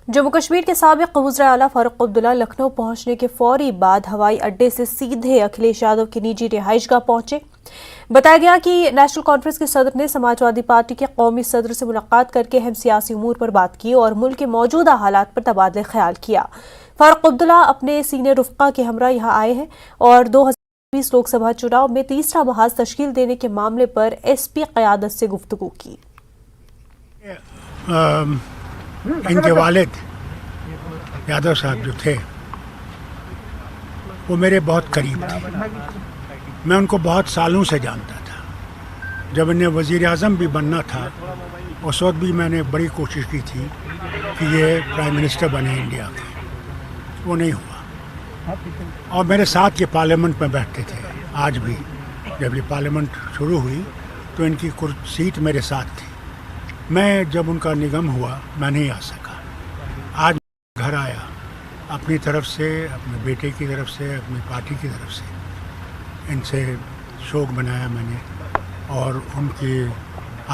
جموں کشمیر کے سابق وزیر اعلیٰ فاروق عبداللہ لکھنؤ پہنچنے کے فوری بعد ہوائی اڈے سے سیدھے اکھلیش یادو کی نجی رہائش گاہ پہنچے۔ بتایا گیا کہ نیشنل کانفرنس کے صدر نے سماجوادی پارٹی کے قومی صدر سے ملاقات کر کے اہم سیاسی امور پر بات کی اور ملک کے موجودہ حالات پر تبادلہ خیال کیا۔ فاروق عبداللہ اپنے سینئر رفقا کے ہمراہ یہاں آئے ہیں اور 2020 لوک سبھا چناؤ میں تیسرا محاذ تشکیل دینے کے معاملے پر ایس پی قیادت سے گفتگو کی۔ ان کے والد یادو صاحب جو تھے وہ میرے بہت قریب تھے، میں ان کو بہت سالوں سے جانتا تھا۔ جب انہیں وزیر اعظم بھی بننا تھا اس وقت بھی میں نے بڑی کوشش کی تھی کہ یہ پرائم منسٹر بنے انڈیا کے، وہ نہیں ہوا۔ اور میرے ساتھ یہ پارلیمنٹ میں بیٹھتے تھے، آج بھی جب یہ پارلیمنٹ شروع ہوئی تو ان کی سیٹ میرے ساتھ تھی۔ میں جب ان کا نگم ہوا میں نہیں آ سکا، آج گھر آیا، اپنی طرف سے، اپنے بیٹے کی طرف سے، اپنی پارٹی کی طرف سے ان سے شوق منایا میں نے اور ان کی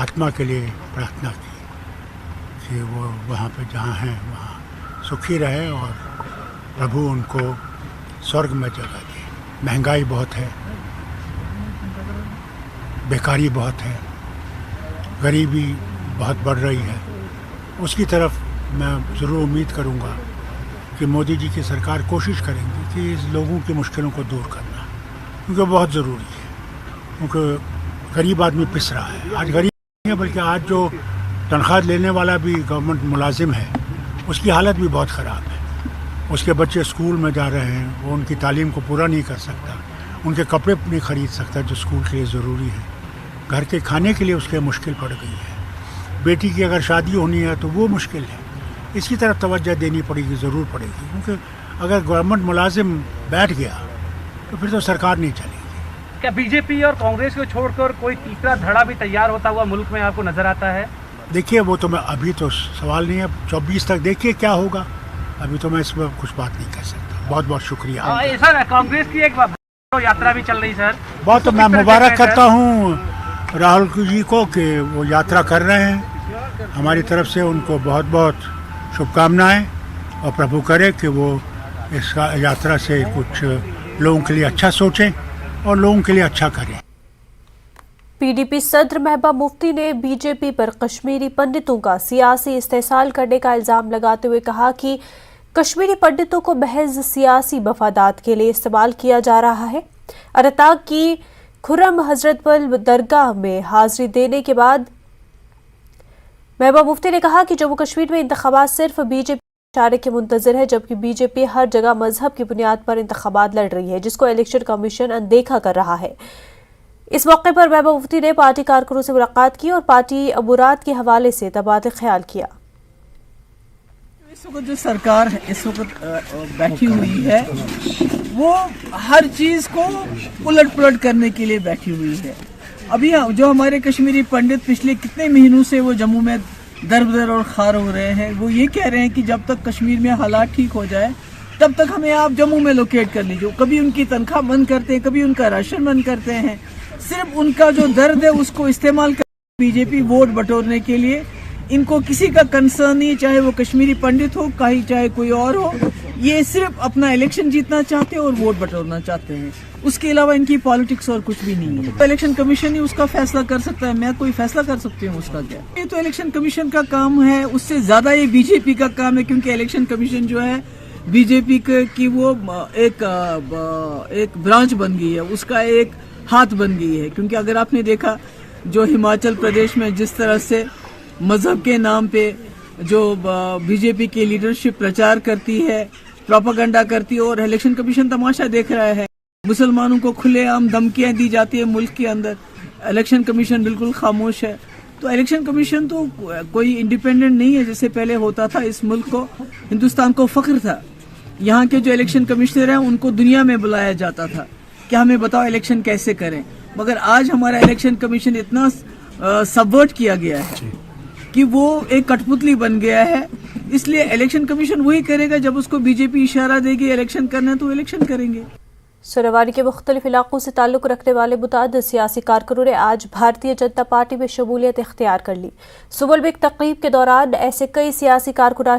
آتما کے لیے پرارتھنا کی کہ وہ وہاں پہ جہاں ہیں وہاں سکھی رہے اور پربھو ان کو سورگ میں جگہ دے۔ مہنگائی بہت ہے، بیکاری بہت ہے، غریبی بہت بڑھ رہی ہے، اس کی طرف میں ضرور امید کروں گا کہ مودی جی کی سرکار کوشش کریں گی کہ اس لوگوں کی مشکلوں کو دور کرنا، کیونکہ بہت ضروری ہے، کیونکہ غریب آدمی پس رہا ہے۔ آج غریب نہیں ہے بلکہ آج جو تنخواہ لینے والا بھی گورنمنٹ ملازم ہے اس کی حالت بھی بہت خراب ہے۔ اس کے بچے اسکول میں جا رہے ہیں، وہ ان کی تعلیم کو پورا نہیں کر سکتا، ان کے کپڑے نہیں خرید سکتا جو اسکول کے لیے ضروری ہے، گھر کے کھانے کے لیے اس کے مشکل پڑ گئی ہے، بیٹی کی اگر شادی ہونی ہے تو وہ مشکل ہے۔ اس کی طرف توجہ دینی پڑے گی، ضرور پڑے گی، کیونکہ اگر گورنمنٹ ملازم بیٹھ گیا تو پھر تو سرکار نہیں چلے گی۔ کیا بی جے پی اور کانگریس کو چھوڑ کر کوئی تیسرا دھڑا بھی تیار ہوتا ہوا ملک میں آپ کو نظر آتا ہے؟ دیکھیے وہ تو میں ابھی تو سوال نہیں ہے، 24 تک دیکھیے کیا ہوگا، ابھی تو میں اس میں کچھ بات نہیں کر سکتا۔ بہت بہت شکریہ سر، کانگریس کی ایک یاترا بھی چل رہی سر، بہت تو میں مبارک کرتا ہوں راہل جی کو کہ وہ یاترا کر رہے ہیں، ہماری طرف سے ان کو بہت بہت شبھ کامنائیں، اور پربھو کرے کہ وہ اس یاترا سے کچھ لوگوں کے لیے اچھا سوچیں اور لوگوں کے لیے اچھا کریں۔ پی ڈی پی صدر محبوبہ مفتی نے بی جے پی پر کشمیری پنڈتوں کا سیاسی استحصال کرنے کا الزام لگاتے ہوئے کہا کہ کشمیری پنڈتوں کو محض سیاسی مفادات کے لیے استعمال کیا جا رہا ہے۔ ارتاغ کی خرم حضرت بل درگاہ میں حاضری دینے کے بعد محبوبہ مفتی نے کہا کہ جموں کشمیر میں انتخابات صرف بی جے پی اشارے کے منتظر ہے، جبکہ بی جے پی ہر جگہ مذہب کی بنیاد پر انتخابات لڑ رہی ہے، جس کو الیکشن کمیشن اندیکھا کر رہا ہے۔ اس موقع پر محبوبہ مفتی نے پارٹی کارکنوں سے ملاقات کی اور پارٹی امورات کے حوالے سے تبادلہ خیال کیا۔ اس وقت جو سرکار اس وقت بیٹھی ہوئی ہے وہ ہر چیز کو الٹ پلٹ کرنے کے لیے بیٹھی ہوئی ہے۔ ابھی جو ہمارے کشمیری پنڈت پچھلے کتنے مہینوں سے وہ جموں میں در بدر اور خار ہو رہے ہیں، وہ یہ کہہ رہے ہیں کہ جب تک کشمیر میں حالات ٹھیک ہو جائے تب تک ہمیں آپ جموں میں لوکیٹ کر لیجیے۔ کبھی ان کی تنخواہ بند کرتے ہیں، کبھی ان کا راشن بند کرتے ہیں، صرف ان کا جو درد ہے اس کو استعمال کر بی جے پی ووٹ بٹورنے کے لیے۔ ان کو کسی کا کنسرن نہیں، چاہے وہ کشمیری پنڈت ہو چاہے کوئی اور ہو، یہ صرف اپنا الیکشن جیتنا چاہتے ہیں اور ووٹ بٹورنا چاہتے ہیں، اس کے علاوہ ان کی پالیٹکس اور کچھ بھی نہیں ہے۔ الیکشن کمیشن ہی اس کا فیصلہ کر سکتا ہے، میں کوئی فیصلہ کر سکتی ہوں اس کا کیا؟ یہ تو الیکشن کمیشن کا کام ہے، اس سے زیادہ یہ بی جے پی کا کام ہے، کیونکہ الیکشن کمیشن جو ہے بی جے پی کی وہ ایک برانچ بن گئی ہے، اس کا ایک ہاتھ بن گئی ہے۔ کیونکہ اگر آپ نے دیکھا جو ہماچل پردیش میں جس طرح سے مذہب کے نام پہ جو بی جے پی کی لیڈرشپ پرچار کرتی ہے، پروپیگنڈا کرتی ہے، اور الیکشن کمیشن تماشا دیکھ رہا ہے، مسلمانوں کو کھلے عام دھمکیاں دی جاتی ہیں ملک کے اندر، الیکشن کمیشن بالکل خاموش ہے۔ تو الیکشن کمیشن تو کوئی انڈیپینڈنٹ نہیں ہے جیسے پہلے ہوتا تھا۔ اس ملک کو، ہندوستان کو فخر تھا، یہاں کے جو الیکشن کمشنر ہیں ان کو دنیا میں بلایا جاتا تھا کہ ہمیں بتاؤ الیکشن کیسے کریں، مگر آج ہمارا الیکشن کمیشن اتنا سبورٹ کیا گیا ہے کہ وہ ایک کٹ پتلی بن گیا ہے۔ اس لیے الیکشن کمیشن وہی کرے گا جب اس کو بی جے پی اشارہ دے گی الیکشن کرنا ہے تو الیکشن کریں گے۔ سوناواری کے مختلف علاقوں سے تعلق رکھنے والے متعدد سیاسی کارکنوں نے آج بھارتیہ جنتا پارٹی میں شمولیت اختیار کر لی۔ صبح میں ایک تقریب کے دوران ایسے کئی سیاسی کارکنان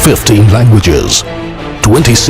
15 languages, 26